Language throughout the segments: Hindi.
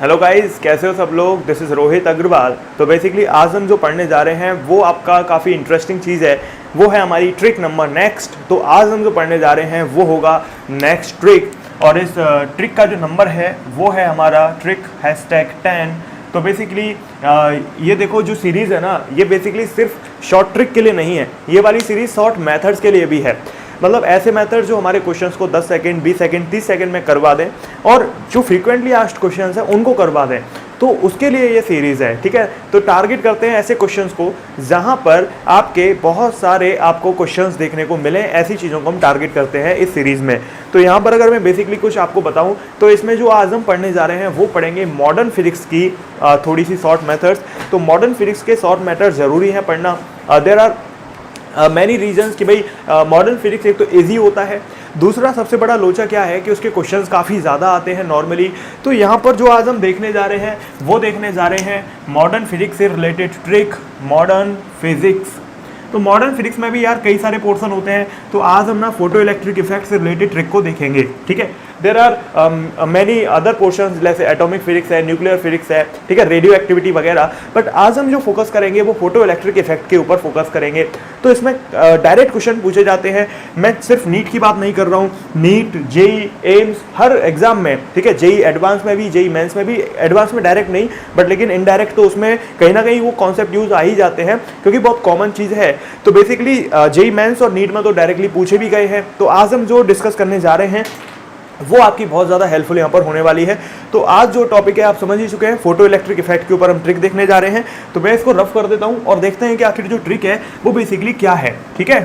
हेलो गाइस, कैसे हो सब लोग। This is Rohit Agrawal. तो बेसिकली आज हम जो पढ़ने जा रहे हैं वो आपका काफ़ी इंटरेस्टिंग चीज़ है, वो है हमारी ट्रिक नंबर नेक्स्ट। तो आज हम जो पढ़ने जा रहे हैं वो होगा नेक्स्ट ट्रिक, और इस ट्रिक का जो नंबर है वो है हमारा ट्रिक #10। तो बेसिकली ये देखो, जो सीरीज़ है ना, ये बेसिकली सिर्फ शॉर्ट ट्रिक के लिए नहीं है, ये वाली सीरीज़ शॉर्ट मेथड्स के लिए भी है। मतलब ऐसे मेथड जो हमारे क्वेश्चंस को 10 सेकंड, 20 सेकंड, 30 सेकंड में करवा दें, और जो फ्रीक्वेंटली आस्क्ड क्वेश्चंस हैं उनको करवा दें, तो उसके लिए ये सीरीज़ है। ठीक है, तो टारगेट करते हैं ऐसे क्वेश्चंस को जहां पर आपके बहुत सारे आपको क्वेश्चंस देखने को मिले, ऐसी चीज़ों को हम टारगेट करते हैं इस सीरीज़ में। तो यहाँ पर अगर मैं बेसिकली कुछ आपको बताऊँ, तो इसमें जो आज हम पढ़ने जा रहे हैं वो पढ़ेंगे मॉडर्न फिजिक्स की थोड़ी सी शॉर्ट मेथड्स। तो मॉडर्न फिजिक्स के शॉर्ट मेथड ज़रूरी है पढ़ना। देयर आर मैनी रीजन्स कि भाई मॉडर्न फिजिक्स एक तो ईजी होता है, दूसरा सबसे बड़ा लोचा क्या है कि उसके क्वेश्चंस काफ़ी ज़्यादा आते हैं नॉर्मली। तो यहाँ पर जो आज हम देखने जा रहे हैं वो देखने जा रहे हैं मॉडर्न फिजिक्स से रिलेटेड ट्रिक, मॉडर्न फिजिक्स। तो मॉडर्न फिजिक्स में भी यार कई सारे पोर्शन होते हैं, तो आज हम ना फोटो इलेक्ट्रिक इफेक्ट से रिलेटेड ट्रिक को देखेंगे। ठीक है, there are many other portions, जैसे एटॉमिक फिजिक्स है, न्यूक्लियर फिजिक्स है, ठीक है, रेडियो एक्टिविटी वगैरह। बट आज हम जो फोकस करेंगे वो फोटो इलेक्ट्रिक इफेक्ट के ऊपर फोकस करेंगे। तो इसमें डायरेक्ट क्वेश्चन पूछे जाते हैं। मैं सिर्फ नीट की बात नहीं कर रहा हूँ, नीट, जेई, एम्स, हर एग्जाम में, ठीक है, जेई एडवांस में भी, जेई मेंस में भी। एडवांस में डायरेक्ट नहीं, बट लेकिन इनडायरेक्ट तो उसमें कहीं ना कहीं वो कॉन्सेप्ट यूज आ ही जाते हैं, क्योंकि बहुत कॉमन चीज़ है। तो बेसिकली जेई मेंस और नीट में तो डायरेक्टली पूछे भी गए हैं। तो आज हम जो डिस्कस करने जा रहे हैं वो आपकी बहुत ज़्यादा हेल्पफुल यहाँ पर होने वाली है। तो आज जो टॉपिक है आप समझ ही चुके हैं, फोटो इलेक्ट्रिक इफेक्ट के ऊपर हम ट्रिक देखने जा रहे हैं। तो मैं इसको रफ कर देता हूँ और देखते हैं कि आखिर जो ट्रिक है वो बेसिकली क्या है। ठीक है,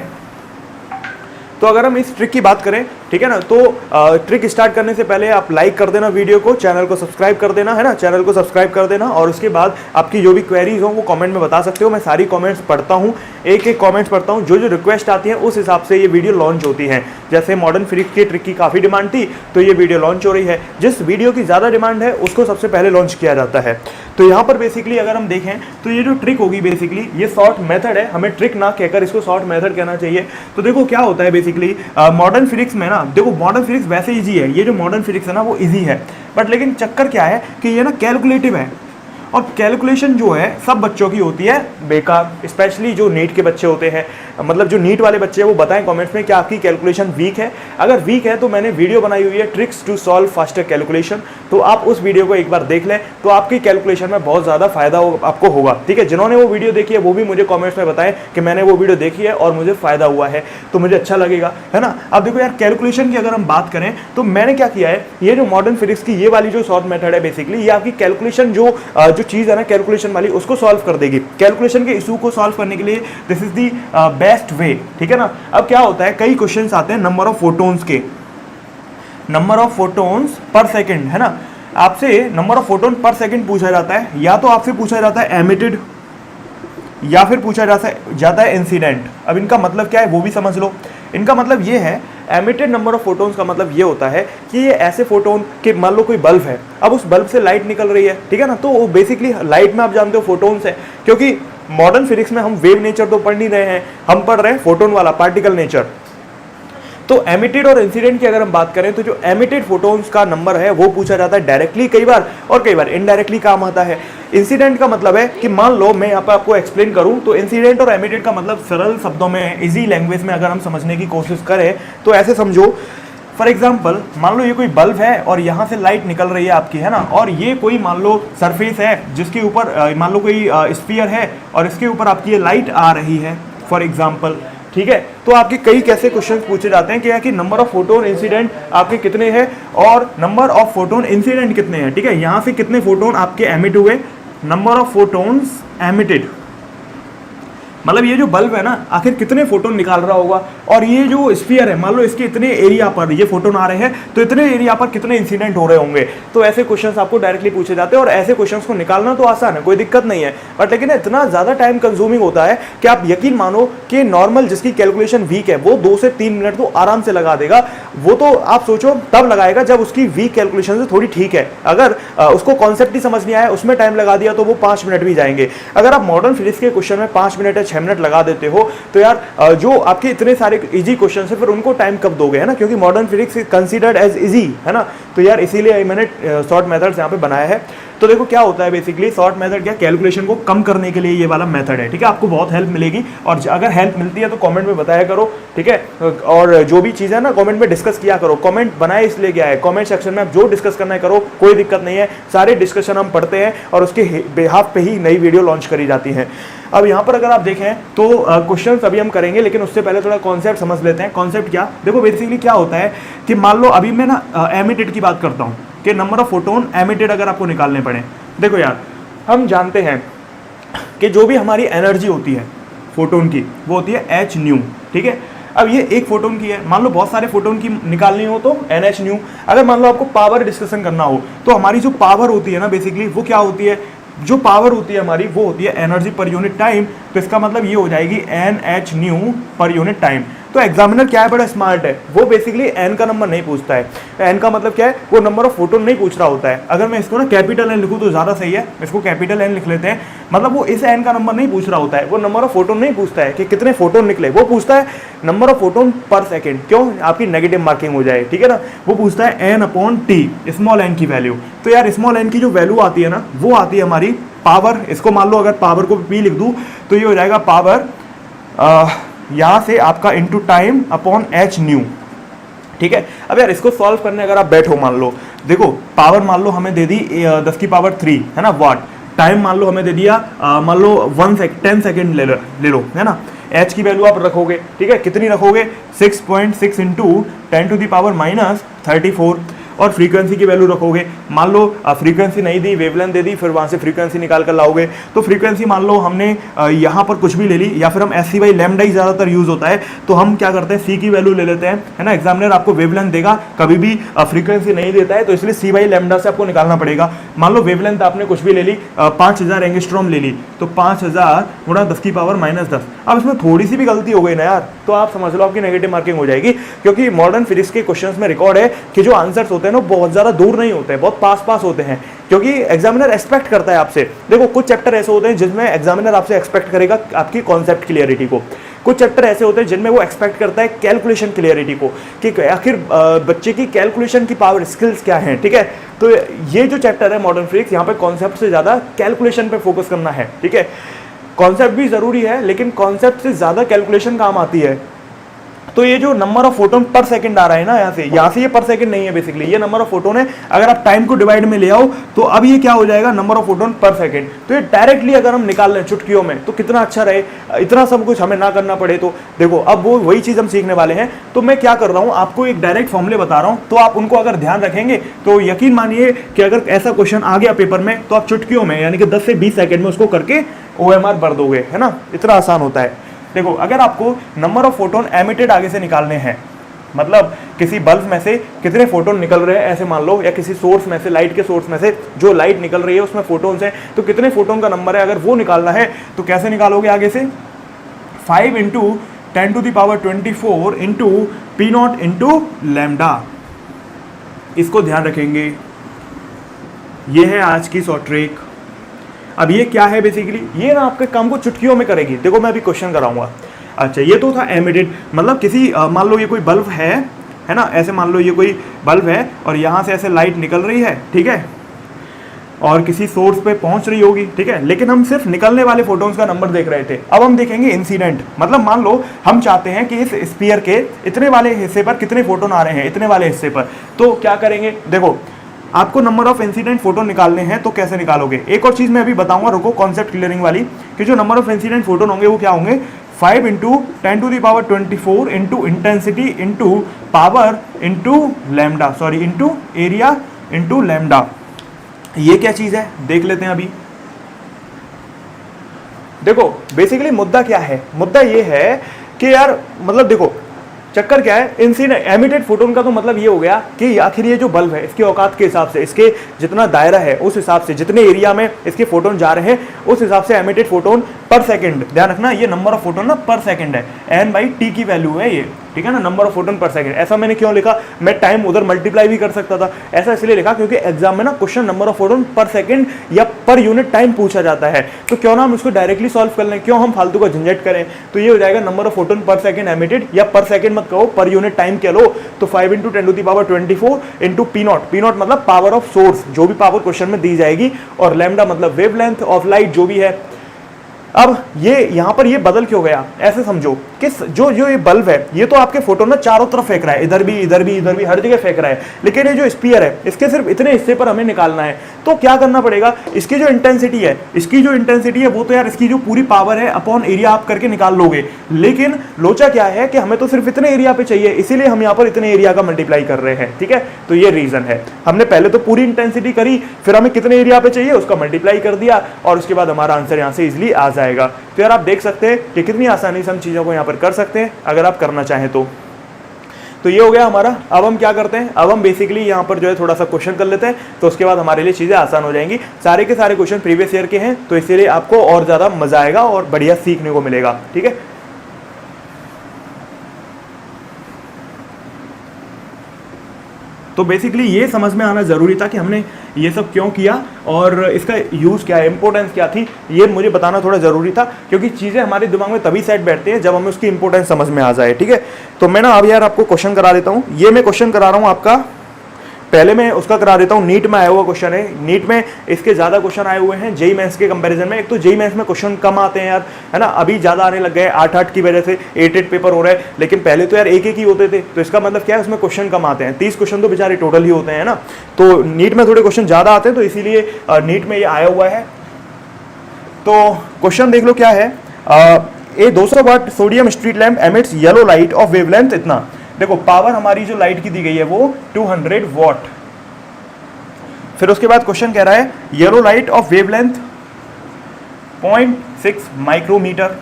तो अगर हम इस ट्रिक की बात करें, ठीक है ना, तो ट्रिक स्टार्ट करने से पहले आप लाइक कर देना वीडियो को, चैनल को सब्सक्राइब कर देना, है ना, चैनल को सब्सक्राइब कर देना। और उसके बाद आपकी जो भी क्वेरीज हो वो कमेंट में बता सकते हो। मैं सारी कमेंट्स पढ़ता हूँ, एक एक कमेंट्स पढ़ता हूँ, जो जो रिक्वेस्ट आती है उस हिसाब से ये वीडियो लॉन्च होती है। जैसे मॉडर्न फिजिक्स की ट्रिक की काफ़ी डिमांड थी, तो ये वीडियो लॉन्च हो रही है। जिस वीडियो की ज़्यादा डिमांड है उसको सबसे पहले लॉन्च किया जाता है। तो यहाँ पर बेसिकली अगर हम देखें तो ये जो ट्रिक होगी, बेसिकली ये शॉर्ट मेथड है, हमें ट्रिक ना कहकर इसको शॉर्ट मेथड कहना चाहिए। तो देखो क्या होता है बेसिकली मॉडर्न फिजिक्स में ना, देखो मॉडर्न फिजिक्स वैसे इजी है, ये जो मॉडर्न फिजिक्स है ना वो इजी है, बट लेकिन चक्कर क्या है कि ये ना कैलकुलेटिव है, और कैलकुलेशन जो है सब बच्चों की होती है बेकार, स्पेशली जो नीट के बच्चे होते हैं। मतलब जो नीट वाले बच्चे हैं वो बताएं कमेंट्स में कि आपकी कैलकुलेशन वीक है। अगर वीक है तो मैंने वीडियो बनाई हुई है tricks to solve faster calculation, तो आप उस वीडियो को एक बार देख लें, तो आपकी कैलकुलेशन में बहुत ज़्यादा फायदा आपको होगा। ठीक है, जिन्होंने वो वीडियो देखी है वो भी मुझे कॉमेंट्स में बताएं कि मैंने वो वीडियो देखी है और मुझे फ़ायदा हुआ है, तो मुझे अच्छा लगेगा, है ना। अब देखो यार, कैलकुलेशन की अगर हम बात करें तो मैंने क्या किया है, ये जो मॉडर्न फिजिक्स की ये वाली जो शॉर्ट मेथड है, बेसिकली ये आपकी कैलकुलेशन जो चीज़ है ना कैलकुलेशन वाली, उसको सॉल्व कर देगी। कैलकुलेशन के इशू को सॉल्व करने के लिए this is the best way. ठीक है ना। अब क्या होता है, कई क्वेश्चंस आते हैं नंबर ऑफ फोटोन्स के, नंबर ऑफ फोटोन्स पर सेकंड, है ना। आपसे नंबर ऑफ फोटोन पर सेकंड पूछा जाता है, या तो आपसे पूछा जाता है एमिटेड, या फिर पूछा जाता है इंसिडेंट। अब इनका मतलब क्या है वो भी समझ लो। इनका मतलब ये है, एमिटेड नंबर ऑफ फोटोन्स का मतलब ये होता है कि ये ऐसे फोटोन कि मान लो कोई बल्ब है, अब उस बल्ब से लाइट निकल रही है, ठीक है ना, तो वो बेसिकली लाइट में आप जानते हो फोटोन्स है, क्योंकि मॉडर्न फिजिक्स में हम वेव नेचर तो पढ़ नहीं रहे हैं, हम पढ़ रहे हैं फोटोन वाला पार्टिकल नेचर। तो एमिटेड और इंसिडेंट की अगर हम बात करें तो जो एमिटेड फोटोन्स का नंबर है वो पूछा जाता है डायरेक्टली कई बार, और कई बार इनडायरेक्टली काम आता है। इंसिडेंट का मतलब है कि मान लो मैं यहाँ पर आपको एक्सप्लेन करूँ, तो इंसिडेंट और एमिटेड का मतलब सरल शब्दों में, इजी लैंग्वेज में अगर हम समझने की कोशिश करें तो ऐसे समझो, फॉर एग्जाम्पल मान लो ये कोई बल्ब है और यहाँ से लाइट निकल रही है आपकी, है ना, और ये कोई मान लो सरफेस है जिसके ऊपर मान लो कोई स्फीयर है और इसके ऊपर आपकी ये लाइट आ रही है, फॉर एग्जाम्पल। ठीक है, तो आपके कई कैसे क्वेश्चंस पूछे जाते हैं कि नंबर ऑफ फोटोन इंसिडेंट आपके कितने हैं और नंबर ऑफ फोटोन इंसिडेंट कितने हैं। ठीक है, यहाँ से कितने फोटोन आपके एमिट हुए, नंबर ऑफ फोटोन्स एमिटेड, मतलब ये जो बल्ब है ना आखिर कितने फोटोन निकाल रहा होगा, और ये जो स्फीयर है मान लो इसके इतने एरिया पर ये फोटोन आ रहे हैं, तो इतने एरिया पर कितने इंसिडेंट हो रहे होंगे। तो ऐसे क्वेश्चंस आपको डायरेक्टली पूछे जाते हैं, और ऐसे क्वेश्चंस को निकालना तो आसान है, कोई दिक्कत नहीं है, बट लेकिन इतना ज़्यादा टाइम कंज्यूमिंग होता है कि आप यकीन मानो कि नॉर्मल जिसकी कैलकुलेशन वीक है वो 2 से 3 मिनट तो आराम से लगा देगा। वो तो आप सोचो तब लगाएगा जब उसकी वीक कैलकुलेशन से थोड़ी ठीक है। अगर उसको कॉन्सेप्ट ही समझ नहीं आया, उसमें टाइम लगा दिया, तो वो 5 मिनट भी जाएंगे। अगर आप मॉडर्न फिजिक्स के क्वेश्चन में 5 मिनट या 6 मिनट लगा देते हो, तो यार जो आपके इतने सारे इजी क्वेश्चन है फिर उनको टाइम कब दोगे, है ना, क्योंकि modern physics considered as easy, है ना। तो यार इसीलिए मैंने शॉर्ट मेथड्स यहाँ पे बनाया है। तो देखो क्या होता है बेसिकली शॉर्ट मेथड क्या, कैलकुलेशन को कम करने के लिए ये वाला मेथड है, ठीक है। आपको बहुत हेल्प मिलेगी, और अगर हेल्प मिलती है तो कमेंट में बताया करो, ठीक है। और जो भी चीज़ है ना कमेंट में डिस्कस किया करो, कमेंट बनाए इसलिए क्या है, कमेंट सेक्शन में आप जो डिस्कस करना है करो, कोई दिक्कत नहीं है, सारे डिस्कशन हम पढ़ते हैं और उसके बिहाफ पे ही नई वीडियो लॉन्च करी जाती है। अब यहाँ पर अगर आप देखें तो क्वेश्चंस अभी हम करेंगे, लेकिन उससे पहले थोड़ा कॉन्सेप्ट समझ लेते हैं। कॉन्सेप्ट क्या, देखो बेसिकली क्या होता है कि मान लो अभी मैं ना एमिटेड की बात करता हूँ कि नंबर ऑफ फोटोन एमिटेड अगर आपको निकालने पड़े। देखो यार, हम जानते हैं कि जो भी हमारी एनर्जी होती है फोटोन की वो होती है एच न्यू, ठीक है। अब ये एक फोटोन की है, मान लो बहुत सारे फोटोन की निकालनी हो तो एन एच न्यू। अगर मान लो आपको पावर डिस्कशन करना हो तो हमारी जो पावर होती है ना बेसिकली वो क्या होती है, जो पावर होती है हमारी वो होती है एनर्जी पर यूनिट टाइम। तो इसका मतलब ये हो जाएगी N H nu per unit time. तो एग्जामिनर क्या है, बड़ा स्मार्ट है, वो बेसिकली एन का नंबर नहीं पूछता है। एन का मतलब क्या है, वो नंबर ऑफ फोटोन नहीं पूछ रहा होता है। अगर मैं इसको ना कैपिटल एन लिखूँ तो ज़्यादा सही है, इसको कैपिटल एन लिख लेते हैं। मतलब वो इस एन का नंबर नहीं पूछ रहा होता है, वो नंबर ऑफ फोटोन नहीं पूछता है कि कितने फोटोन निकले, वो पूछता है नंबर ऑफ फोटोन पर सेकेंड। क्यों, आपकी नेगेटिव मार्किंग हो जाए, ठीक है ना। वो पूछता है N upon T, small N की वैल्यू। तो यार स्मॉल एन की जो वैल्यू आती है ना वो आती है हमारी पावर। इसको मान लो अगर पावर को पी लिख दूँ तो ये हो जाएगा पावर यहाँ से आपका into time upon H new, ठीक है। अब यार इसको सॉल्व करने अगर आप बैठो, मान लो देखो पावर मान लो हमें दे दी 10 की पावर 3 है ना वाट, टाइम मान लो हमें दे दिया मान लो 10 सेकेंड ले लो है ना। एच की वैल्यू आप रखोगे, ठीक है, कितनी रखोगे 6.6 into 10 to the power minus 34। और फ्रीक्वेंसी की वैल्यू रखोगे, मान लो फ्रीक्वेंसी नहीं दी, वेवलेंथ दे दी, फिर वहाँ से फ्रीक्वेंसी निकाल कर लाओगे। तो फ्रीक्वेंसी मान लो हमने यहाँ पर कुछ भी ले ली, या फिर हम एस सी बाई लैम्डा ही ज़्यादातर यूज़ होता है, तो हम क्या करते हैं सी की वैल्यू ले लेते हैं, है ना। एग्जामिनर आपको वेवलेंथ देगा, कभी भी फ्रीक्वेंसी नहीं देता है, तो इसलिए सी बाई लैम्डा से आपको निकालना पड़ेगा। मान लो वेवलेंथ आपने कुछ भी ले ली, 5000 एंगस्ट्रॉम ले ली, तो 5000 गुणा 10 की पावर माइनस 10। अब इसमें थोड़ी सी भी गलती हो गई ना यार, तो आप समझ लो आपकी नेगेटिव मार्किंग हो जाएगी, क्योंकि मॉडर्न फिजिक्स के क्वेश्चंस में रिकॉर्ड है कि जो आंसर्स होते हैं ना बहुत ज़्यादा दूर नहीं होते हैं, बहुत पास होते हैं, क्योंकि एग्जामिनर एक्सपेक्ट करता है आपसे। देखो कुछ चैप्टर ऐसे होते हैं जिसमें एग्जामिनर आपसे एक्सपेक्ट करेगा आपकी कॉन्सेप्ट क्लियरिटी को, कुछ चैप्टर ऐसे होते हैं जिनमें वो एक्सपेक्ट करता है कैलकुलेशन क्लियरिटी को, कि आखिर बच्चे की कैलकुलेशन की पावर स्किल्स क्या है, ठीक है। तो ये जो चैप्टर है मॉडर्न फिजिक्स, यहाँ पे कॉन्सेप्ट से ज़्यादा कैलकुलेशन पे फोकस करना है, ठीक है। कॉन्सेप्ट भी ज़रूरी है, लेकिन कॉन्सेप्ट से ज़्यादा कैलकुलेशन काम आती है। तो ये जो नंबर ऑफ फोटोन पर सेकंड आ रहा है ना, यहाँ से ये पर सेकंड नहीं है, बेसिकली ये नंबर ऑफ फोटोन है। अगर आप टाइम को डिवाइड में ले आओ तो अब ये क्या हो जाएगा, नंबर ऑफ फोटोन पर सेकंड। तो ये डायरेक्टली अगर हम निकाल लें चुटकियों में तो कितना अच्छा रहे, इतना सब कुछ हमें ना करना पड़े। तो देखो अब वो वही चीज़ हम सीखने वाले हैं। तो मैं क्या कर रहा हूँ, आपको एक डायरेक्ट फॉर्मूले बता रहा हूँ, तो आप उनको अगर ध्यान रखेंगे तो यकीन मानिए कि अगर ऐसा क्वेश्चन आ गया पेपर में तो आप चुटकियों में यानी कि 10 से 20 सेकंड में उसको करके OMR भर दोगे, है ना। इतना आसान होता है। देखो अगर आपको नंबर ऑफ फोटोन एमिटेड आगे से निकालने हैं, मतलब किसी बल्ब में से कितने फोटोन निकल रहे हैं ऐसे मान लो, या किसी सोर्स में से, लाइट के सोर्स में से जो लाइट निकल रही है उसमें फोटोन्स हैं, तो कितने फोटोन का नंबर है, अगर वो निकालना है तो कैसे निकालोगे, आगे से 5 into 10 to the power 24 into P naught into lambda. इसको ध्यान रखेंगे, ये है आज की शॉर्ट ट्रिक। अब ये क्या है, बेसिकली ये ना आपके काम को चुटकियों में करेगी। देखो मैं अभी क्वेश्चन कराऊंगा। अच्छा ये तो था एमिटेड, मतलब किसी मान लो ये कोई बल्ब है ना, ऐसे मान लो ये कोई बल्ब है और यहाँ से ऐसे लाइट निकल रही है, ठीक है, और किसी सोर्स पे पहुंच रही होगी, ठीक है। लेकिन हम सिर्फ निकलने वाले फोटोन्स का नंबर देख रहे थे। अब हम देखेंगे इंसिडेंट, मतलब मान लो हम चाहते हैं कि इस स्फीयर के इतने वाले हिस्से पर कितने फोटोन आ रहे हैं, इतने वाले हिस्से पर। तो क्या करेंगे, देखो आपको नंबर ऑफ इंसिडेंट फोटोन निकालने हैं, तो कैसे निकालोगे। एक और चीज़ मैं अभी बताऊंगा, रुको, कॉन्सेप्ट क्लियरिंग वाली, कि जो नंबर ऑफ इंसिडेंट फोटोन होंगे वो क्या होंगे, 5 into 10 to the power 24 into intensity into power into lambda, sorry into area into lambda. ये क्या चीज़ है देख लेते हैं अभी। देखो बेसिकली मुद्दा क्या है, मुद्दा ये है कि यार मतलब देखो चक्कर क्या है, इंसिडेंट एमिटेड फोटोन का तो मतलब ये हो गया कि आखिर ये जो बल्ब है इसके औकात के हिसाब से, इसके जितना दायरा है उस हिसाब से, जितने एरिया में इसके फोटोन जा रहे हैं उस हिसाब से एमिटेड फोटोन पर सेकंड। ध्यान रखना ये नंबर ऑफ फोटोन ना पर सेकंड है, n/t की वैल्यू है ये, ठीक है ना, नंबर ऑफ फोटोन पर सेकंड। ऐसा मैंने क्यों लिखा, मैं टाइम उधर मल्टीप्लाई भी कर सकता था, ऐसा इसलिए लिखा क्योंकि एग्जाम में ना क्वेश्चन नंबर ऑफ फोटोन पर सेकंड या पर यूनिट टाइम पूछा जाता है, तो क्यों ना हम इसको डायरेक्टली सॉल्व कर लें, क्यों हम फालतू का झंझट करें। तो ये हो जाएगा नंबर ऑफ फोटोन पर सेकंड एमिटेड, या पर सेकंड मत कहो, पर यूनिट टाइम कह लो, तो 5 × 10⁻24 इंटू पी नॉट मतलब पावर ऑफ सोर्स, जो भी पावर क्वेश्चन में दी जाएगी, और लैम्डा मतलब वेवलेंथ ऑफ लाइट जो भी है। अब ये यहां पर ये बदल क्यों गया, ऐसे समझो कि जो ये बल्ब है ये तो आपके फोटोन ना चारों तरफ फेंक रहा है, इधर भी इधर भी इधर भी हर जगह फेंक रहा है, लेकिन ये जो स्फीयर है इसके सिर्फ इतने हिस्से पर हमें निकालना है। तो क्या करना पड़ेगा, इसकी जो इंटेंसिटी है वो तो यार इसकी जो पूरी पावर है अपॉन एरिया आप करके निकाल लोगे, लेकिन लोचा क्या है कि हमें तो सिर्फ इतने एरिया पे चाहिए, इसीलिए हम यहाँ पर इतने एरिया का मल्टीप्लाई कर रहे हैं, ठीक है। तो ये रीजन है, हमने पहले तो पूरी इंटेंसिटी करी, फिर हमें कितने एरिया पे चाहिए उसका मल्टीप्लाई कर दिया, और उसके बाद हमारा आंसर यहाँ से इजिली आ जाएगा। तो यार आप देख सकते हैं कि कितनी आसानी से हम चीज़ों को यहाँ पर कर सकते हैं अगर आप करना चाहें तो ये हो गया हमारा। अब हम क्या करते हैं, अब हम बेसिकली यहाँ पर जो है थोड़ा सा क्वेश्चन कर लेते हैं, तो उसके बाद हमारे लिए चीज़ें आसान हो जाएंगी। सारे के सारे क्वेश्चन प्रीवियस ईयर के हैं, तो इसीलिए आपको और ज़्यादा मजा आएगा और बढ़िया सीखने को मिलेगा, ठीक है। तो बेसिकली ये समझ में आना ज़रूरी था कि हमने ये सब क्यों किया और इसका यूज़ क्या है, इंपॉर्टेंस क्या थी, ये मुझे बताना थोड़ा ज़रूरी था, क्योंकि चीज़ें हमारे दिमाग में तभी सेट बैठती हैं जब हमें उसकी इंपॉर्टेंस समझ में आ जाए, ठीक है। तो मैं ना अब यार आपको क्वेश्चन करा देता हूँ। ये मैं क्वेश्चन करा रहा हूँ आपका, पहले मैं उसका करा देता हूँ, नीट में आया हुआ क्वेश्चन है। नीट में इसके ज़्यादा क्वेश्चन आए हुए हैं जेई मेंस के कंपैरिजन में। एक तो जेई मेंस में क्वेश्चन कम आते हैं यार, है ना, अभी ज़्यादा आने लग गए, 8-8 की वजह से 8-8 पेपर हो रहे हैं, लेकिन पहले तो यार एक ही होते थे। तो इसका मतलब क्या है, उसमें क्वेश्चन कम आते हैं, 30 क्वेश्चन तो बेचारे टोटल ही होते हैं ना। तो नीट में थोड़े क्वेश्चन ज़्यादा आते हैं, तो इसीलिए नीट में ये आया हुआ है। तो क्वेश्चन देख लो क्या है, a 200 watt sodium street lamp emits yellow light of wavelength इतना। देखो पावर हमारी जो लाइट की दी गई है वो 200 वॉट। फिर उसके बाद क्वेश्चन कह रहा है yellow light of wavelength 0.6 micrometre,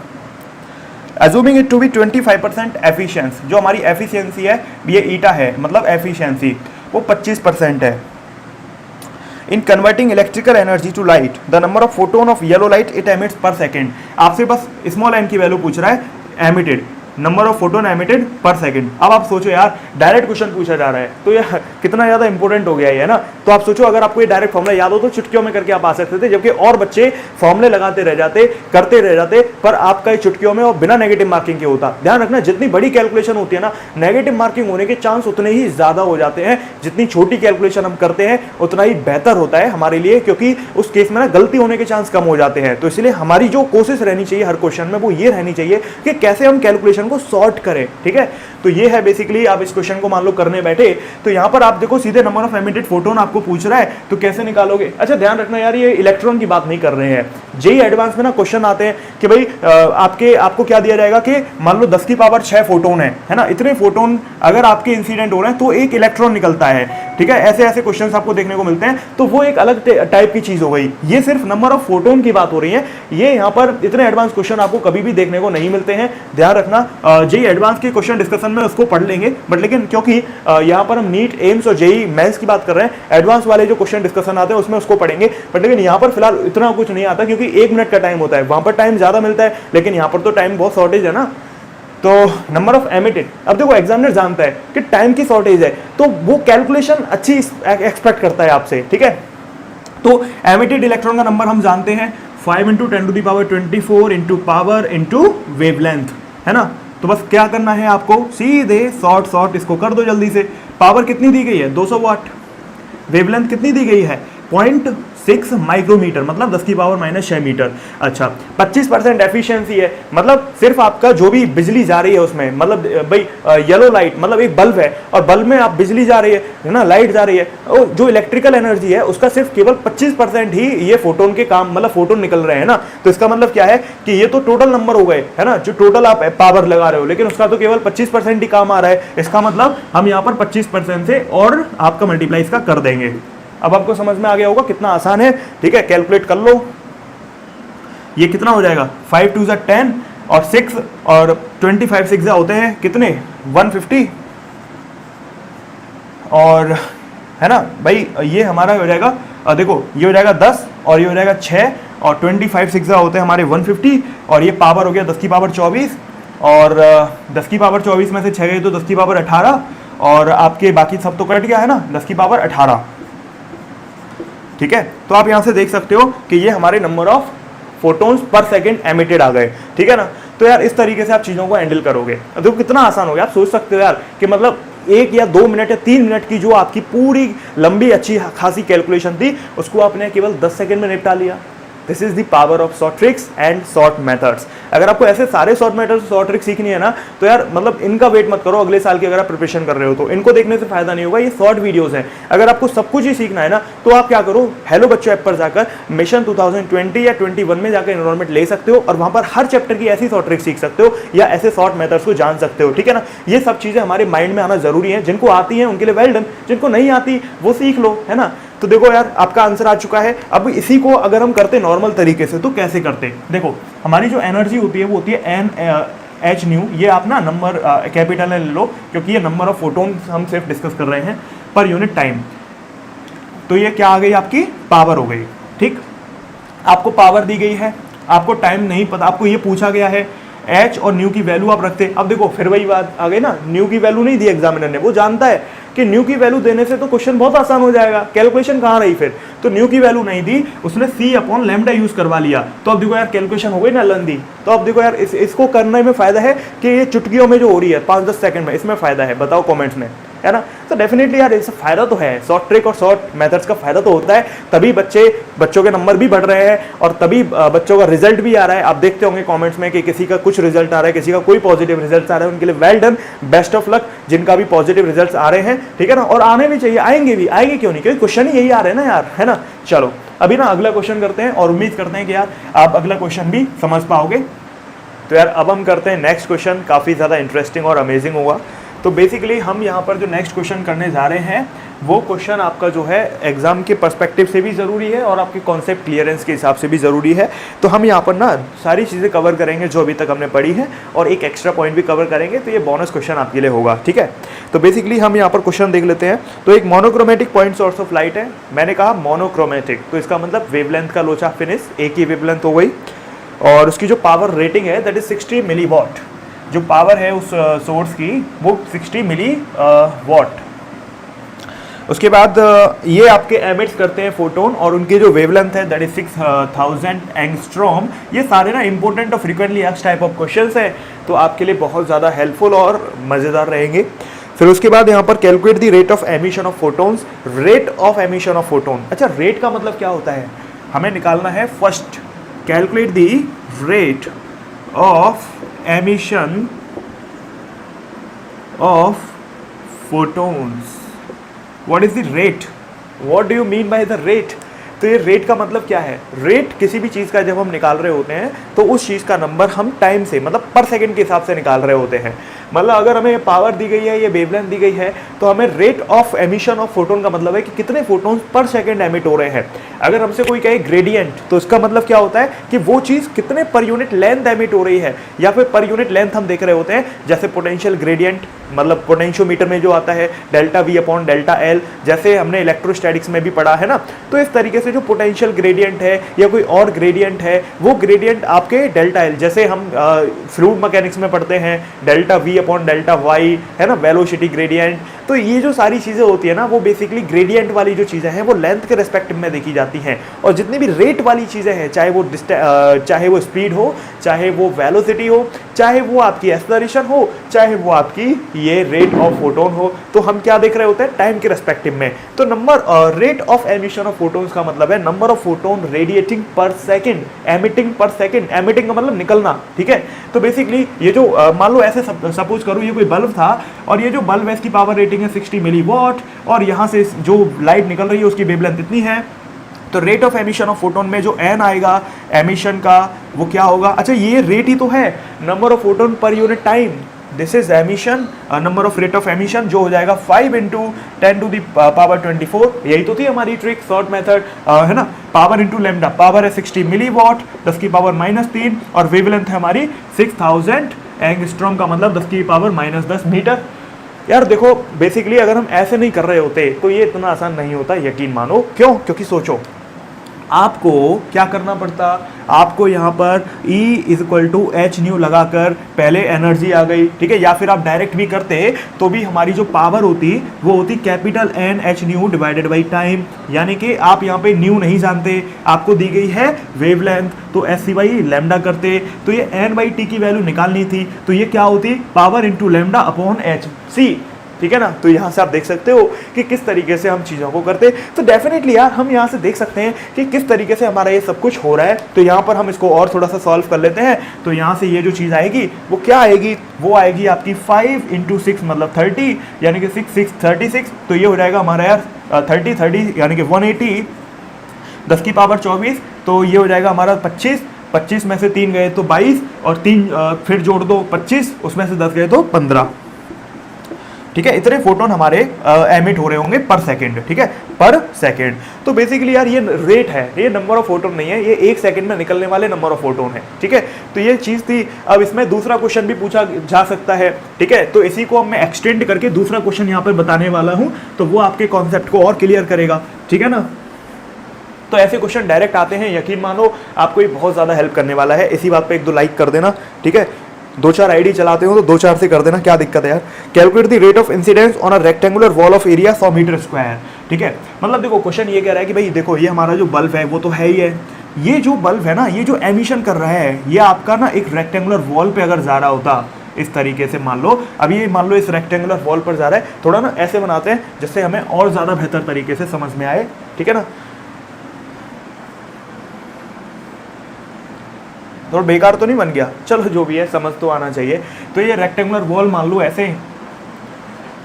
assuming it to be 25% efficiency. जो हमारी एफिशिएंसी है ये ईटा है, मतलब एफिशिएंसी वो 25% है। In converting electrical energy to light the number of photon of yellow light it emits per second. आपसे बस स्मॉल एन की वैल्यू पूछ रहा है, emitted number of photon emitted per second. अब आप सोचो यार, डायरेक्ट क्वेश्चन पूछा जा रहा है, तो यह कितना ज़्यादा इंपॉर्टेंट हो गया है ना। तो आप सोचो अगर आपको ये डायरेक्ट फॉर्मूला याद हो तो चुटकियों में करके आप आ सकते थे, जबकि और बच्चे फॉर्मूले लगाते रह जाते, करते रह जाते, पर आपका ये चुटकियों में और बिना नेगेटिव मार्किंग के होता। ध्यान रखना, जितनी बड़ी कैलकुलेशन होती है ना, नेगेटिव मार्किंग होने के चांस उतने ही ज़्यादा हो जाते हैं। जितनी छोटी कैलकुलेशन हम करते हैं उतना ही बेहतर होता है हमारे लिए, क्योंकि उस केस में ना गलती होने के चांस कम हो जाते हैं। तो इसलिए हमारी जो कोशिश रहनी चाहिए हर क्वेश्चन में वो ये रहनी चाहिए कि कैसे हम कैलकुलेशन को सॉर्ट करें, ठीक है। तो ये है बेसिकली, आप इस क्वेश्चन को मान लो करने बैठे तो यहां पर आप देखो सीधे नंबर ऑफ एमिटेड फोटोन आपको पूछ रहा है, तो कैसे निकालोगे। अच्छा ध्यान रखना यार, ये इलेक्ट्रॉन की बात नहीं कर रहे हैं। जेई एडवांस में ना क्वेश्चन आते हैं कि भाई आपको क्या दिया जाएगा कि मान लो 10 की पावर 6 फोटोन है ना, इतने फोटोन अगर आपके इंसिडेंट हो रहे हैं तो एक इलेक्ट्रॉन निकलता है, ठीक है। ऐसे ऐसे क्वेश्चन आपको देखने को मिलते हैं, तो वो एक अलग टाइप की चीज हो गई। ये सिर्फ नंबर ऑफ फोटोन की बात हो रही है, ये यहाँ पर इतने एडवांस क्वेश्चन आपको कभी भी देखने को नहीं मिलते हैं। ध्यान रखना, जेई एडवांस के क्वेश्चन डिस्कशन में उसको पढ़ लेंगे, बट लेकिन क्योंकि यहाँ पर हम नीट एम्स और जेई मेंस की बात कर रहे हैं, एडवांस वाले जो क्वेश्चन डिस्कशन आते हैं उसमें उसको पढ़ेंगे, बट लेकिन यहाँ पर फिलहाल इतना कुछ नहीं आता, क्योंकि 1 मिनट का टाइम होता है, वहां पर टाइम ज्यादा मिलता है, लेकिन यहाँ पर तो टाइम बहुत शॉर्टेज है ना। तो नंबर ऑफ एमिटेड, अब देखो एग्जामिनर जानता है कि टाइम की शॉर्टेज है, तो वो कैलकुलेशन अच्छी एक्सपेक्ट करता है आपसे, ठीक है। तो एमिटेड इलेक्ट्रॉन का नंबर हम जानते हैं 5 × 10⁻24 इंटू पावर इंटू वेवलेंथ, है ना। तो बस क्या करना है आपको, सीधे शॉर्ट इसको कर दो जल्दी से। पावर कितनी दी गई है 200 वाट, वेवलेंथ कितनी दी गई है 0.6 माइक्रोमीटर, मतलब 10 की पावर -6 मीटर। अच्छा 25% एफिशिएंसी है, मतलब सिर्फ आपका जो भी बिजली जा रही है उसमें, मतलब भाई येलो लाइट मतलब एक बल्ब है और बल्ब में आप बिजली जा रही है ना, लाइट जा रही है, जो इलेक्ट्रिकल एनर्जी है उसका सिर्फ केवल 25% ही ये फोटोन के काम, मतलब फोटोन निकल रहे हैं ना। तो इसका मतलब क्या है कि ये तो टोटल नंबर हो गए, है ना, जो टोटल आप पावर लगा रहे हो, लेकिन उसका तो केवल 25% ही काम आ रहा है। इसका मतलब हम यहाँ पर 25% से और आपका मल्टीप्लाई इसका कर देंगे। अब आपको समझ में आ गया होगा कितना आसान है, ठीक है। कैलकुलेट कर लो, ये कितना हो जाएगा 5 × 2 = 10 और 6 और 25 6 होते हैं कितने 150, और है ना भाई, ये हमारा हो जाएगा, देखो ये हो जाएगा 10 और ये हो जाएगा 6 और 25 6 होते हैं हमारे 150, और ये पावर हो गया 10 की पावर 24, और 10 की पावर 24 में से 6 गए तो 10 की पावर 18, और आपके बाकी सब तो कट गया है ना, 10 की पावर 18। ठीक है, तो आप यहां से देख सकते हो कि ये हमारे नंबर ऑफ फोटोन्स पर सेकेंड एमिटेड आ गए। ठीक है ना, तो यार इस तरीके से आप चीज़ों को हैंडल करोगे। देखो कितना आसान हो गया। आप सोच सकते हो यार कि मतलब 1 या 2 मिनट या 3 मिनट की जो आपकी पूरी लंबी अच्छी खासी कैलकुलेशन थी, उसको आपने केवल 10 सेकंड में निपटा लिया। This is the power of short tricks and short methods. अगर आपको ऐसे सारे शॉर्ट मेथड्स शॉर्ट ट्रिक्स सीखनी है ना, तो यार मतलब इनका वेट मत करो अगले साल की। अगर आप प्रिपरेशन कर रहे हो तो इनको देखने से फायदा नहीं होगा, ये शॉर्ट वीडियोस हैं। अगर आपको सब कुछ ही सीखना है ना, तो आप क्या करो, हेलो बच्चों ऐप पर जाकर मिशन 2020 या 21 में जाकर एनरोलमेंट ले सकते हो, और वहां पर हर चैप्टर की ऐसी शॉर्ट ट्रिक्स सीख सकते हो या ऐसे शॉर्ट मेथड्स को जान सकते हो। ठीक है ना, ये सब चीजें हमारे माइंड में आना जरूरी है। जिनको आती है उनके लिए वेल डन, जिनको नहीं आती वो सीख लो, है ना। तो देखो यार आपका आंसर आ चुका है। अब इसी को अगर हम करते नॉर्मल तरीके से तो कैसे करते, देखो हमारी जो एनर्जी होती है वो होती है एन एच न्यू। ये आप ना नंबर कैपिटल ले लो, क्योंकि ये नंबर ऑफ फोटोन हम सिर्फ डिस्कस कर रहे हैं पर यूनिट टाइम। तो ये क्या आ गई, आपकी पावर हो गई। ठीक, आपको पावर दी गई है, आपको टाइम नहीं पता, आपको ये पूछा गया है एच और न्यू की वैल्यू आप रखते। अब देखो फिर वही बात आ गई ना, न्यू की वैल्यू नहीं दी एग्जामिनर ने, वो जानता है कि न्यू की वैल्यू देने से तो क्वेश्चन बहुत आसान हो जाएगा, कैलकुलेशन कहाँ रही फिर। तो न्यू की वैल्यू नहीं दी, उसने सी अपॉन लैम्डा यूज करवा लिया। तो अब देखो यार कैलकुलेशन हो गई ना लंदी। तो अब देखो यार इसको करने में फायदा है कि ये चुटकियों में जो हो रही है 5-10 सेकंड में, इसमें फायदा है, बताओ कमेंट्स में, है ना। तो डेफिनेटली यार इससे फायदा तो है, शॉर्ट ट्रिक और शॉर्ट मेथड्स का फायदा तो होता है, तभी बच्चों के नंबर भी बढ़ रहे हैं और तभी बच्चों का रिजल्ट भी आ रहा है। आप देखते होंगे कमेंट्स में कि किसी का कुछ रिजल्ट आ रहा है, किसी का कोई पॉजिटिव रिजल्ट आ रहा है, उनके लिए well done, best of luck जिनका भी पॉजिटिव रिजल्ट आ रहे हैं। ठीक है ना, और आने भी चाहिए, आएंगे भी, आएंगे क्यों नहीं, क्योंकि क्वेश्चन ही यही आ रहे हैं ना यार, है ना। चलो अभी ना अगला क्वेश्चन करते हैं और उम्मीद करते हैं कि यार आप अगला क्वेश्चन भी समझ पाओगे। तो यार अब हम करते हैं नेक्स्ट क्वेश्चन, काफ़ी ज़्यादा इंटरेस्टिंग और अमेजिंग होगा। तो बेसिकली हम यहाँ पर जो नेक्स्ट क्वेश्चन करने जा रहे हैं वो क्वेश्चन आपका जो है एग्जाम के पर्सपेक्टिव से भी ज़रूरी है और आपके कॉन्सेप्ट क्लियरेंस के हिसाब से भी ज़रूरी है। तो हम यहाँ पर ना सारी चीज़ें कवर करेंगे जो अभी तक हमने पढ़ी है और एक एक्स्ट्रा पॉइंट भी कवर करेंगे। तो ये बोनस क्वेश्चन आपके लिए होगा, ठीक है। तो बेसिकली हम यहाँ पर क्वेश्चन देख लेते हैं। तो एक monochromatic point source of light है, मैंने कहा मोनोक्रोमेटिक, तो इसका मतलब वेवलेंथ का लोचा फिनिश, एक ही वेवलेंथ हो गई, और उसकी जो पावर रेटिंग है दैट इज 60 मिली वॉट। जो पावर है उस सोर्स की वो 60 मिली वॉट। उसके बाद ये आपके एमिट्स करते हैं फोटोन और उनकी जो वेवलेंथ है दैट इज 6000 एंगस्ट्रॉम। ये सारे ना इंपॉर्टेंट और frequently asked type of questions है, तो आपके लिए बहुत ज़्यादा हेल्पफुल और मज़ेदार रहेंगे। फिर उसके बाद यहाँ पर calculate the rate of emission of photons. Rate of emission of photon, अच्छा रेट का मतलब क्या होता है, हमें निकालना है first calculate the rate of emission of photons. What is the rate, what do you mean by the rate. तो ये रेट का मतलब क्या है, रेट किसी भी चीज़ का जब हम निकाल रहे होते हैं तो उस चीज़ का नंबर हम टाइम से मतलब पर सेकंड के हिसाब से निकाल रहे होते हैं। मतलब अगर हमें पावर दी गई है, ये वेवलेंथ दी गई है, तो हमें rate of emission of photon का मतलब है कि कितने फोटोन्स पर सेकंड एमिट हो रहे हैं। अगर हमसे कोई कहे ग्रेडियंट, तो इसका मतलब क्या होता है कि वो चीज़ कितने पर यूनिट लेंथ एमिट हो रही है, या फिर पर यूनिट लेंथ हम देख रहे होते हैं। जैसे पोटेंशियल ग्रेडियंट, मतलब पोटेंशियोमीटर में जो आता है delta V upon delta L, जैसे हमने इलेक्ट्रोस्टैटिक्स में भी पढ़ा है ना। तो इस तरीके से जो पोटेंशियल ग्रेडियंट है या कोई और ग्रेडियंट है, वो ग्रेडियंट आपके डेल्टा एल, जैसे हम फ्लूइड मैकेनिक्स में पढ़ते हैं delta V upon delta Y, है ना, वेलोसिटी ग्रेडियंट। तो ये जो सारी चीज़ें होती है ना, वो बेसिकली ग्रेडियंट वाली जो चीज़ें हैं वो लेंथ के रेस्पेक्टिव में देखी जाती हैं। और जितनी भी रेट वाली चीज़ें हैं, चाहे वो स्पीड हो, चाहे वो वेलोसिटी हो, चाहे वो आपकी एक्सेलरेशन हो, चाहे वो आपकी ये रेट ऑफ फोटोन हो, तो हम क्या देख रहे होते हैं, टाइम के रेस्पेक्टिव में। तो number rate of emission of photons का मतलब है नंबर ऑफ फोटोन रेडिएटिंग पर सेकंड, एमिटिंग पर सेकंड। एमिटिंग का मतलब निकलना, ठीक है। तो बेसिकली ये जो मान लो ऐसे सपोज करो ये कोई बल्ब था और ये जो बल्ब है इसकी पावर रेटिंग है 60 मिली वॉट, और यहाँ से जो लाइट निकल रही है उसकी वेवलेंथ इतनी है। तो rate of emission of photon में जो एन आएगा एमिशन का वो क्या होगा, अच्छा ये रेट ही तो है, नंबर ऑफ फोटोन पर unit time, this is emission, number of rate of emission, जो हो जाएगा 5 इंटू 10 टू द पावर 24। यही तो थी हमारी ट्रिक, शॉर्ट मेथड, है ना। पावर इंटू लेमडा, पावर है 60 मिली वॉट, 10 की पावर -3, और वेवलेंथ है हमारी 6000 एंगस्ट्रॉम का मतलब 10 की पावर -10 मीटर। यार देखो बेसिकली अगर हम ऐसे नहीं कर रहे होते तो ये इतना आसान नहीं होता, यकीन मानो। क्यों? क्योंकि सोचो आपको क्या करना पड़ता, आपको यहाँ पर E equal to H nu लगाकर पहले एनर्जी आ गई, ठीक है, या फिर आप डायरेक्ट भी करते तो भी हमारी जो पावर होती वो होती capital N H nu divided by time, यानी कि आप यहाँ पे न्यू नहीं जानते, आपको दी गई है वेवलेंथ, तो एस सी बाई लैम्डा करते, तो ये एन बाई टी की वैल्यू निकालनी थी, तो ये क्या होती, power into lambda upon H C, ठीक है ना। तो यहाँ से आप देख सकते हो कि किस तरीके से हम चीज़ों को करते, तो डेफिनेटली यार हम यहाँ से देख सकते हैं कि किस तरीके से हमारा ये सब कुछ हो रहा है। तो यहाँ पर हम इसको और थोड़ा सा सॉल्व कर लेते हैं। तो यहाँ से ये जो चीज़ आएगी वो क्या आएगी, वो आएगी आपकी 5 इंटू 6 मतलब 30, यानी कि 6 6 36, तो ये हो जाएगा हमारा यार 30 30 यानी कि 180, 10 की पावर 24, तो ये हो जाएगा हमारा 25, 25 में से 3 गए तो 22, और 3 फिर जोड़ दो 25, उसमें से 10 गए तो 15, ठीक है। इतने फोटोन हमारे एमिट हो रहे होंगे पर सेकंड, ठीक है, पर सेकंड। तो बेसिकली यार ये रेट है, ये नंबर ऑफ फोटोन नहीं है, ये 1 सेकंड में निकलने वाले नंबर ऑफ फोटोन है, ठीक है। तो ये चीज़ थी। अब इसमें दूसरा क्वेश्चन भी पूछा जा सकता है, ठीक है, तो इसी को मैं एक्सटेंड करके दूसरा क्वेश्चन यहाँ पर बताने वाला हूँ, तो वो आपके कॉन्सेप्ट को और क्लियर करेगा, ठीक है ना। तो ऐसे क्वेश्चन डायरेक्ट आते हैं, यकीन मानो आपको ये बहुत ज़्यादा हेल्प करने वाला है। इसी बात पे 1-2 लाइक कर देना, ठीक है। 2-4 आईडी चलाते हो तो 2-4 से कर देना, क्या दिक्कत है यार। Calculate the rate of incidence on a rectangular wall of area 100 metre square, ठीक है। मतलब देखो क्वेश्चन ये कह रहा है कि भाई देखो ये हमारा जो बल्ब है वो तो है ही है, ये जो बल्ब है ना, ये जो एमिशन कर रहा है, ये आपका ना एक रेक्टेंगुलर वॉल पे अगर जा रहा होता इस तरीके से, मान लो अब ये मान लो इस रेक्टेंगुलर वॉल पर जा रहा है, थोड़ा ना ऐसे बनाते हैं जिससे हमें और ज़्यादा बेहतर तरीके से समझ में आए, ठीक है ना। थोड़ा बेकार तो नहीं बन गया, चलो जो भी है समझ तो आना चाहिए। तो ये रेक्टेंगुलर वॉल मान लो ऐसे,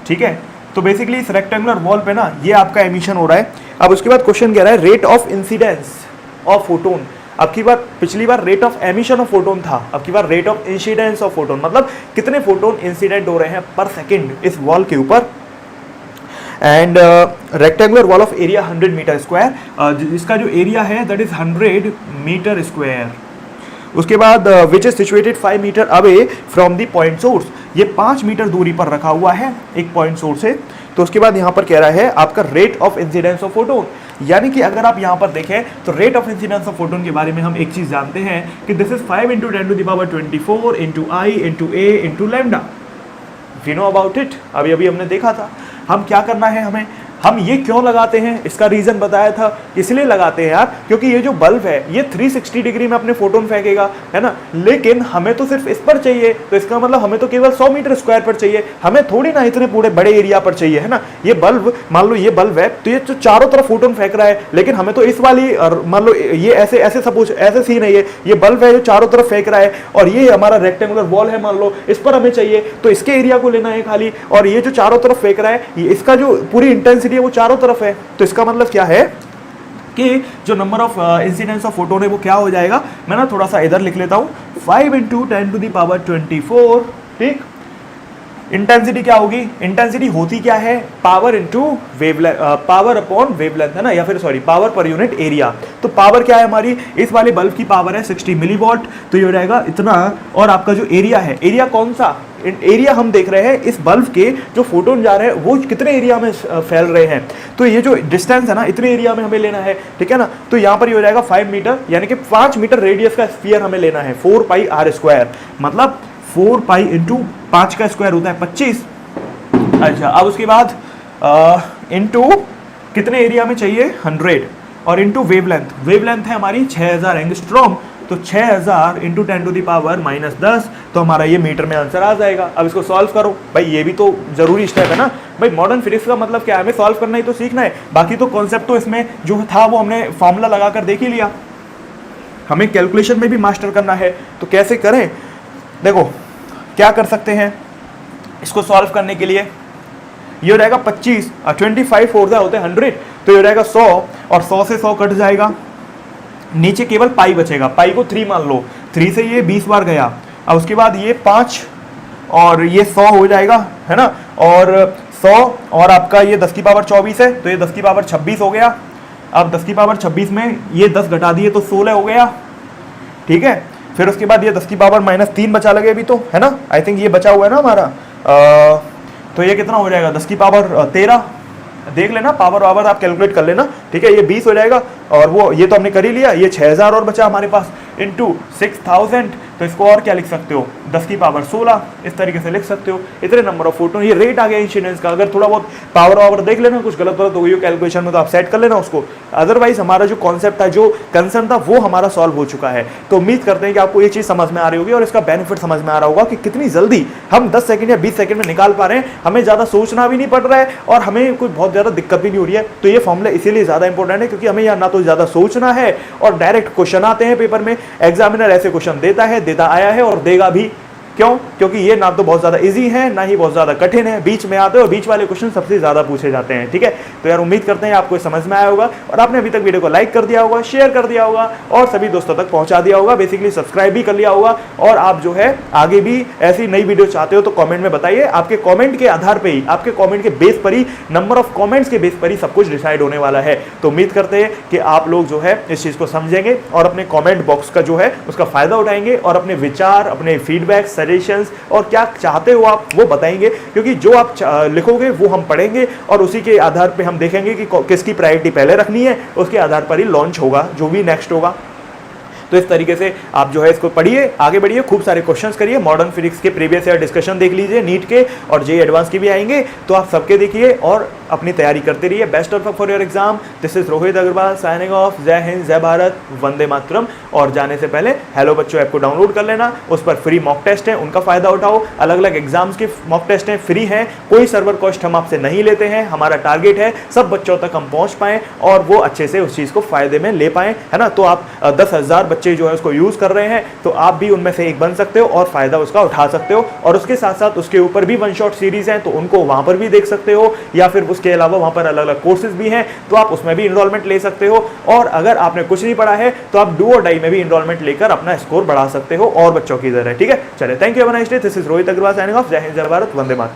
ठीक है। तो बेसिकली इस रेक्टेंगुलर वॉल पे ना ये आपका एमिशन हो रहा है। अब उसके बाद क्वेश्चन कह रहा है rate of incidence of photon. अब की बार पिछली बार rate of emission of photon था, अब की बार rate of incidence of photon, मतलब कितने फोटोन इंसिडेंट हो रहे हैं पर सेकेंड इस वॉल के ऊपर। And rectangular wall of area 100 metre square, इसका जो एरिया है दैट इज 100 मीटर स्क्वायर। उसके बाद which is situated 5 metre away from the point source, ये 5 मीटर दूरी पर रखा हुआ है एक पॉइंट सोर्स से। तो उसके बाद यहाँ पर कह रहा है आपका rate of incidence of photon, यानी कि अगर आप यहाँ पर देखें तो rate of incidence of photon के बारे में हम एक चीज़ जानते हैं कि this is 5 into 10 to the power 24 into I into A into lambda. We know about it, अभी अभी हमने देखा था। हम क्या करना है, हमें हम ये क्यों लगाते हैं, इसका रीज़न बताया था, इसलिए लगाते हैं यार क्योंकि ये जो बल्ब है ये 360 डिग्री में अपने फोटोन फेंकेगा, है ना, लेकिन हमें तो सिर्फ इस पर चाहिए, तो इसका मतलब हमें तो केवल 100 मीटर स्क्वायर पर चाहिए, हमें थोड़ी ना इतने पूरे बड़े एरिया पर चाहिए, है ना। ये बल्ब मान लो ये बल्ब है तो ये तो चारों तरफ फोटोन फेंक रहा है, लेकिन हमें तो इस वाली मान लो ये ऐसे ऐसे सपोज ऐसे सीन है, ये बल्ब है जो चारों तरफ फेंक रहा है, और ये हमारा रेक्टेंगुलर वॉल है मान लो, इस पर हमें चाहिए तो इसके एरिया को लेना है खाली, और ये जो चारों तरफ फेंक रहा है इसका जो पूरी इंटेंसिटी है वो चारों तरफ है। तो इसका मतलब क्या है कि जो number of incidence of photon है वो क्या हो जाएगा, मैं ना थोड़ा सा इधर लिख लेता हूं, 5 इंटू 10 टू द पावर 24, ठीक। इंटेंसिटी क्या होगी, इंटेंसिटी होती क्या है, power into wavelength, power upon wavelength, है ना, या फिर sorry power per unit area. तो पावर क्या है हमारी, इस वाले बल्ब की पावर है 60 मिलीवॉट, तो ये हो जाएगा इतना, और आपका जो एरिया है, एरिया कौन सा, एरिया हम देख रहे हैं इस बल्ब के जो फोटोन जा रहे हैं वो कितने एरिया में फैल रहे हैं, तो ये जो डिस्टेंस है ना इतने एरिया में हमें लेना है, ठीक है ना। तो यहाँ पर ये हो जाएगा 5 मीटर, यानी कि 5 मीटर रेडियस का स्फीयर हमें लेना है, 4 पाई आर स्क्वायर, मतलब 4 पाई इंटू 5 का स्क्वायर होता है 25। अच्छा, अब उसके बाद इंटू कितने एरिया में चाहिए 100, और इंटू वेवलेंथ, वेवलेंथ है हमारी 6000 एंगस्ट्रॉम, तो 6000 इंटू 10 टू द पावर -10, तो हमारा ये मीटर में आंसर आ जाएगा। अब इसको सॉल्व करो भाई, ये भी तो जरूरी स्टेप है ना भाई, मॉडर्न फिजिक्स का मतलब क्या है, हमें सॉल्व करना ही तो सीखना है, बाकी तो कॉन्सेप्ट तो इसमें जो था वो हमने फॉर्मूला लगाकर देख ही लिया, हमें कैलकुलेशन में भी मास्टर करना है। तो कैसे करें, देखो क्या कर सकते हैं इसको सॉल्व करने के लिए, ये हो जाएगा 25, 25 4 होते हैं 100, तो ये हो जाएगा 100, और 100 से 100 कट जाएगा, नीचे केवल पाई बचेगा, पाई को 3 मान लो, 3 से ये 20 बार गया, अब उसके बाद ये 5 और ये 100 हो जाएगा, है ना, और 100 और आपका ये 10 की पावर 24 है, तो ये 10 की पावर 26 हो गया। अब 10 की पावर 26 में ये 10 घटा दिए तो 16 हो गया, ठीक है। फिर उसके बाद ये 10 की पावर -3 बचा लगे अभी तो, है ना, आई थिंक ये बचा हुआ है ना हमारा, तो ये कितना हो जाएगा 10 की पावर 13, देख लेना, पावर वावर आप कैलकुलेट कर लेना, ठीक है। ये 20 हो जाएगा और वो ये तो हमने कर ही लिया, ये 6000 और बचा हमारे पास इंटू 6000, तो इसको और क्या लिख सकते हो, 10 की पावर 16 इस तरीके से लिख सकते हो। इतने नंबर ऑफ फोटोन, ये रेट आ गया इंसिडेंस का। अगर थोड़ा बहुत पावर वावर देख लेना, कुछ गलत गलत हो गई कैलकुलेशन में तो आप सेट कर लेना उसको। अदरवाइज हमारा जो कॉन्सेप्ट था, जो कंसर्न था, वो हमारा सॉल्व हो चुका है। तो उम्मीद करते हैं कि आपको ये चीज समझ में आ रही होगी और इसका बेनिफिट समझ में आ रहा होगा कि कितनी जल्दी हम 10 सेकंड या 20 सेकंड में निकाल पा रहे हैं, हमें ज्यादा सोचना भी नहीं पड़ रहा है और हमें कोई बहुत ज्यादा दिक्कत भी नहीं हो रही है। तो ये फॉर्मूला इसीलिए ज्यादा इंपॉर्टेंट है क्योंकि हमें यहाँ ना तो ज्यादा सोचना है और डायरेक्ट क्वेश्चन आते हैं पेपर में, एग्जामिनर ऐसे क्वेश्चन देता है, देता आया है और देगा भी। क्यों? क्योंकि ये ना तो बहुत ज्यादा इजी है, ना ही बहुत ज्यादा कठिन है, बीच में आते हैं और बीच वाले क्वेश्चन सबसे ज्यादा पूछे जाते हैं, ठीक है। तो यार उम्मीद करते हैं आपको समझ में आया होगा और आपने अभी तक वीडियो को लाइक कर दिया होगा, शेयर कर दिया होगा और सभी दोस्तों तक पहुंचा दिया होगा, बेसिकली सब्सक्राइब भी कर लिया होगा। और आप जो है आगे भी ऐसी नई वीडियो चाहते हो तो कमेंट में बताइए। आपके कमेंट के आधार पर ही, आपके कमेंट के बेस पर ही, नंबर ऑफ कमेंट्स के बेस पर ही सब कुछ डिसाइड होने वाला है। तो उम्मीद करते हैं कि आप लोग जो है इस चीज को समझेंगे और अपने कमेंट बॉक्स का जो है उसका फायदा उठाएंगे और अपने विचार, अपने फीडबैक, सजेशंस और क्या चाहते हो आप वो बताएंगे, क्योंकि जो आप लिखोगे वो हम पढ़ेंगे और उसी के आधार पे हम देखेंगे कि किसकी प्रायोरिटी पहले रखनी है, उसके आधार पर ही लॉन्च होगा जो भी नेक्स्ट होगा। तो इस तरीके से आप जो है इसको पढ़िए, आगे बढ़िए, खूब सारे क्वेश्चंस करिए, मॉडर्न फिजिक्स के प्रीवियस ईयर डिस्कशन देख लीजिए, नीट के और जेईई एडवांस के भी आएंगे, तो आप सबके देखिए और अपनी तैयारी करते रहिए। Best of luck for your exam. This is Rohit Agrawal signing off. जय हिंद, जय भारत, वंदे मातरम। और जाने से पहले हेलो बच्चों ऐप को डाउनलोड कर लेना, उस पर फ्री मॉक टेस्ट है, उनका फायदा उठाओ। अलग अलग एग्जाम्स के मॉक टेस्ट हैं, फ्री हैं, कोई सर्वर कॉस्ट हम आपसे नहीं लेते हैं। हमारा टारगेट है सब बच्चों तक हम पहुंच पाएं और वो अच्छे से उस चीज को फायदे में ले पाएं, है ना। तो आप 10,000 बच्चे जो है उसको यूज कर रहे हैं, तो आप भी उनमें से एक बन सकते हो और फायदा उसका उठा सकते हो। और उसके साथ साथ उसके ऊपर भी वन शॉट सीरीज हैं, तो उनको वहां पर भी देख सकते हो, या फिर उसके अलावा वहां पर अलग अलग कोर्सेज भी हैं, तो आप उसमें भी इनरोलमेंट ले सकते हो। और अगर आपने कुछ नहीं पढ़ा है तो आप डू और डाई में भी इनरोलमेंट लेकर अपना स्कोर बढ़ा सकते हो और बच्चों की तरह, ठीक है। चले, thank you, have a nice day. This is Rohit Agrawal signing off. जय हिंद, जय भारत, वंदे मातरम।